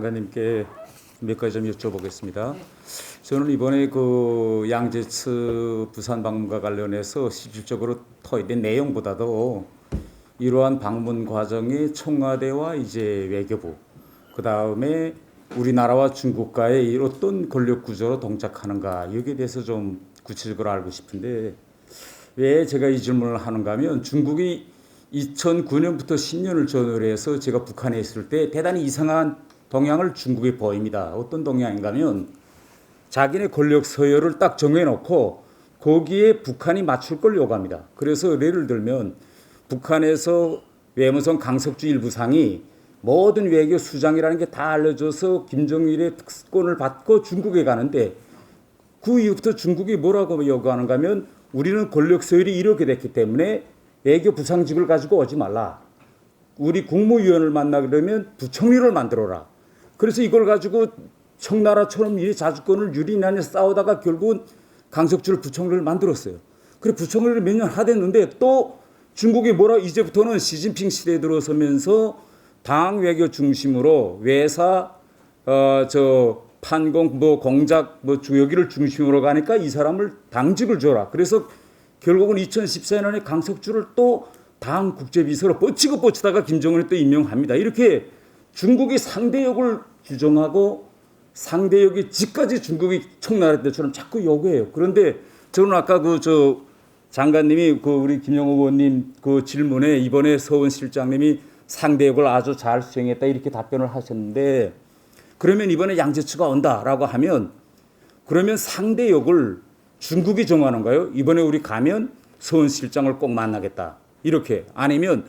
장관님께 몇 가지 좀 여쭤보겠습니다. 저는 이번에 그 양재츠 부산 방문과 관련해서 실질적으로 토의된 내용보다도 이러한 방문 과정이 청와대와 이제 외교부, 그 다음에 우리나라와 중국과의 어떤 권력 구조로 동작하는가 여기에 대해서 좀 구체적으로 알고 싶은데, 왜 제가 이 질문을 하는가 하면 중국이 2009년부터 10년을 전후로 해서 제가 북한에 있을 때 대단히 이상한 동향을 중국에 보입니다. 어떤 동향인가 하면 자기네 권력 서열을 딱 정해놓고 거기에 북한이 맞출 걸 요구합니다. 그래서 예를 들면 북한에서 외무성 강석주 일부상이 모든 외교 수장이라는 게 다 알려져서 김정일의 특권을 받고 중국에 가는데, 그 이후부터 중국이 뭐라고 요구하는가 하면 우리는 권력 서열이 이렇게 됐기 때문에 외교 부상직을 가지고 오지 말라. 우리 국무위원을 만나려면 부총리를 만들어라. 그래서 이걸 가지고 청나라처럼 이 자주권을 유린하며 싸우다가 결국은 강석주를 부총리를 만들었어요. 그래 부총리를 몇 년 하댔는데 또 중국이 뭐라, 이제부터는 시진핑 시대에 들어서면서 당 외교 중심으로 외사 판공 공작 여기를 중심으로 가니까 이 사람을 당직을 줘라. 그래서 결국은 2014년에 강석주를 또 당 국제비서로 뻗치다가 김정은이 또 임명합니다. 이렇게 중국이 상대역을 규정하고 상대역의 직까지 중국이 청나라 때처럼 자꾸 요구해요. 그런데 저는 아까 장관님이 우리 김영호 의원님 질문에 이번에 서훈 실장님이 상대역을 아주 잘 수행했다 이렇게 답변을 하셨는데, 그러면 이번에 양재츠가 온다라고 하면 그러면 상대역을 중국이 정하는가요? 이번에 우리 가면 서훈 실장을 꼭 만나겠다 이렇게, 아니면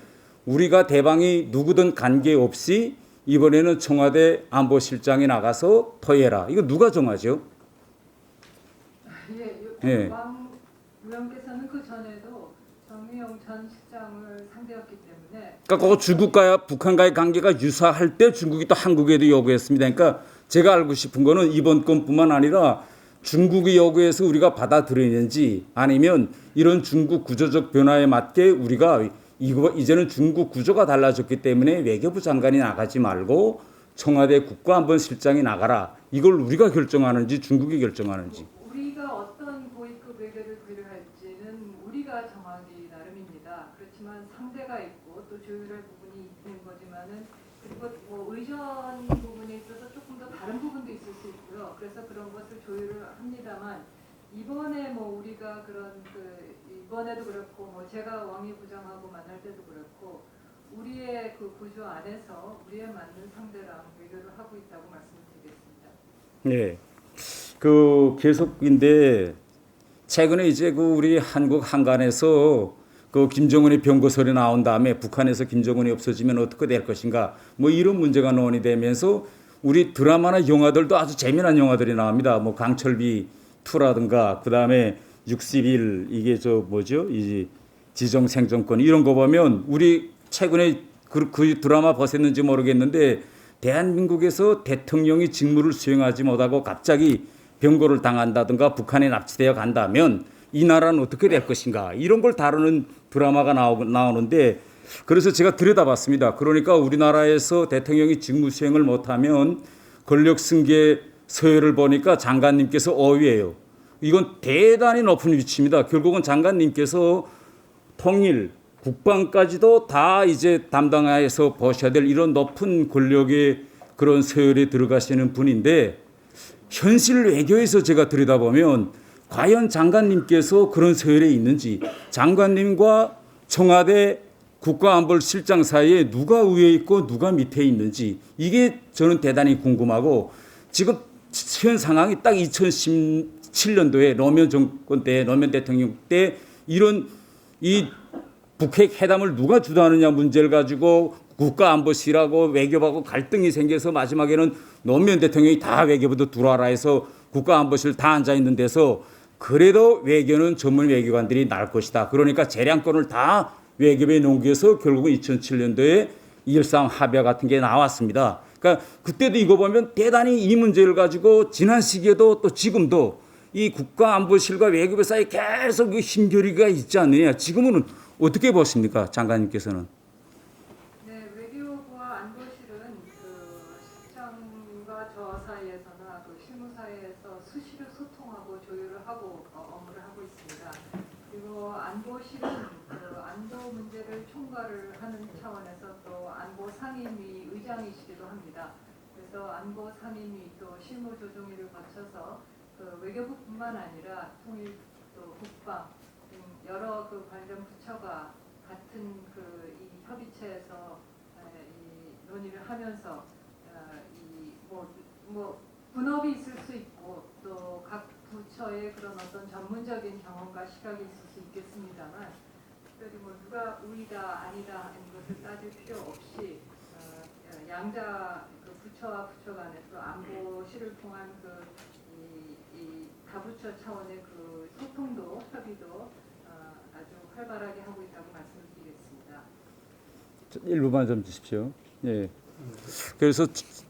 우리가 대방이 누구든 관계없이 이번에는 청와대 안보실장이 나가서 토의해라, 이거 누가 정하죠? 예, 왕 의원께서는 그 전에도 정의용 전 실장을 상대였기 때문에, 그러니까 중국과 북한과의 관계가 유사할 때 중국이 또 한국에도 요구했습니다. 그러니까 제가 알고 싶은 거는 이번 건뿐만 아니라 중국이 요구해서 우리가 받아들이는지, 아니면 이런 중국 구조적 변화에 맞게 우리가 이제는 중국 구조가 달라졌기 때문에 외교부 장관이 나가지 말고 청와대 국가안보실장이 나가라, 이걸 우리가 결정하는지 중국이 결정하는지. 우리가 어떤 고위급 외교를 고려할지는 우리가 정하기 나름입니다. 그렇지만 상대가 있고 또 조율할 부분이 있는 거지만은, 그리고 의전 부분에 있어서 조금 더 다른 부분도 있을 수 있고요. 그래서 그런 것을 조율을 합니다만, 이번에 우리가 이번에도 그렇고 제가 왕이 부장하고 만날 때도 그렇고 우리의 그 구조 안에서 우리에 맞는 상대랑 외교를 하고 있다고 말씀드리겠습니다. 네, 계속인데 최근에 이제 우리 한국 한간에서 김정은의 병거설이 나온 다음에 북한에서 김정은이 없어지면 어떻게 될 것인가 이런 문제가 논의되면서 우리 드라마나 영화들도 아주 재미난 영화들이 나옵니다. 강철비 2라든가 그 다음에 60일 이게 이 지정생존권 이런 거 보면, 우리 최근에 그 드라마 보셨는지 모르겠는데 대한민국에서 대통령이 직무를 수행하지 못하고 갑자기 병고를 당한다든가 북한에 납치되어 간다면 이 나라는 어떻게 될 것인가, 이런 걸 다루는 드라마가 나오는데, 그래서 제가 들여다봤습니다. 그러니까 우리나라에서 대통령이 직무 수행을 못하면 권력 승계 서열을 보니까 장관님께서 5위예요. 이건 대단히 높은 위치입니다. 결국은 장관님께서 통일, 국방까지도 다 이제 담당해서 보셔야 될 이런 높은 권력의 그런 서열에 들어가시는 분인데, 현실 외교에서 제가 들여다보면 과연 장관님께서 그런 서열에 있는지, 장관님과 청와대 국가안보실장 사이에 누가 위에 있고 누가 밑에 있는지, 이게 저는 대단히 궁금하고, 지금 현 상황이 딱 2017년도에 노무현 정권 때, 노무현 대통령 때 이런 이 북핵 회담을 누가 주도하느냐 문제를 가지고 국가안보실하고 외교부하고 갈등이 생겨서 마지막에는 노무현 대통령이 다 외교부도 들어와라 해서 국가안보실 다 앉아 있는 데서 그래도 외교는 전문 외교관들이 날 것이다. 그러니까 재량권을 다 외교부에 넘겨서 결국은 2007년도에 2.13 합의 같은 게 나왔습니다. 그러니까 그때도 이거 보면 대단히 이 문제를 가지고 지난 시기에도 또 지금도 이 국가안보실과 외교부 사이에 계속 힘겨루기가 있지 않느냐. 지금은 어떻게 보십니까, 장관님께서는? 네, 외교부와 안보실은 실장님이 외교부와 저 사이에서나 그 실무 사이에서 수시로 소통하고 조율을 하고 업무를 하고 있습니다. 그리고 안보실은 그 안보 문제를 총괄을 하는 차원에서 또 안보 상임위 의장이시기도 합니다. 그래서 안보 상임위 또 실무 조정위를 거쳐서 그 외교부뿐만 아니라 통일 또 국방 등 여러 그 관련 부처가 같은 그 이 협의체에서 이 논의를 하면서 뭐 분업이 있을 수 있고 또 각 부처의 그런 어떤 전문적인 경험과 시각이 있을 수 있겠습니다만 특별히 뭐 누가 우위다 아니다 하는 것을 따질 필요 없이 양자 그 부처와 부처 간에 또 안보실을 통한 이 다부처 차원의 그 소통도 협의도 아주 활발하게 하고 있다고 말씀을 드리겠습니다. 일부만 좀 주십시오. 예. 그래서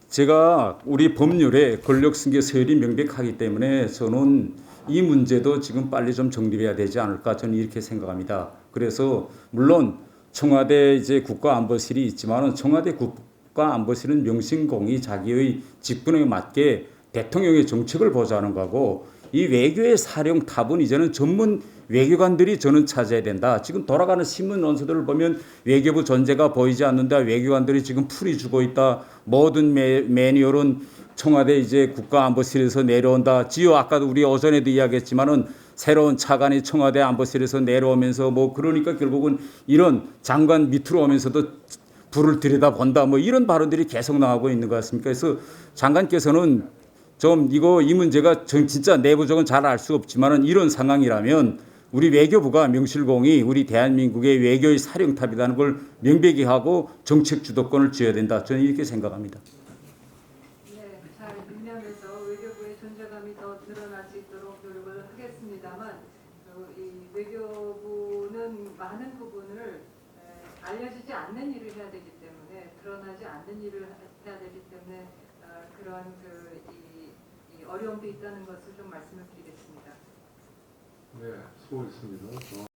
제가 우리 법률에 권력승계 서열이 명백하기 때문에 저는 이 문제도 지금 빨리 좀 정립해야 되지 않을까 저는 이렇게 생각합니다. 그래서 물론 청와대 이제 국가안보실이 있지만은 청와대 국가안보실은 명신공히 자기의 직분에 맞게 대통령의 정책을 보좌하는 거고 이 외교의 사령 탑은 이제는 전문 외교관들이 저는 찾아야 된다. 지금 돌아가는 신문 논서들을 보면 외교부 존재가 보이지 않는다. 외교관들이 지금 풀이 주고 있다. 모든 매뉴얼은 청와대 이제 국가안보실에서 내려온다. 지요 아까도 우리 오전에도 이야기했지만은 새로운 차관이 청와대 안보실에서 내려오면서 뭐 그러니까 결국은 이런 장관 밑으로 오면서도 불을 들여다본다. 뭐 이런 발언들이 계속 나오고 있는 것 같습니다. 그래서 장관께서는 좀 이 문제가 진짜 내부적은 잘 알 수 없지만은 이런 상황이라면 우리 외교부가 명실공히 우리 대한민국의 외교의 사령탑이라는 걸 명백히 하고 정책 주도권을 쥐어야 된다. 저는 이렇게 생각합니다. 네, 잘 밀면에서 외교부의 존재감이 더 늘어날 수 있도록 노력을 하겠습니다만 이 외교부는 많은 부분을 알려지지 않는 일을 해야 되기 때문에 드러나지 않는 일을 해야 되기 때문에 그런 이 어려움도 있다는 것을 좀 말씀을 드리겠습니다. 네, 수고했습니다.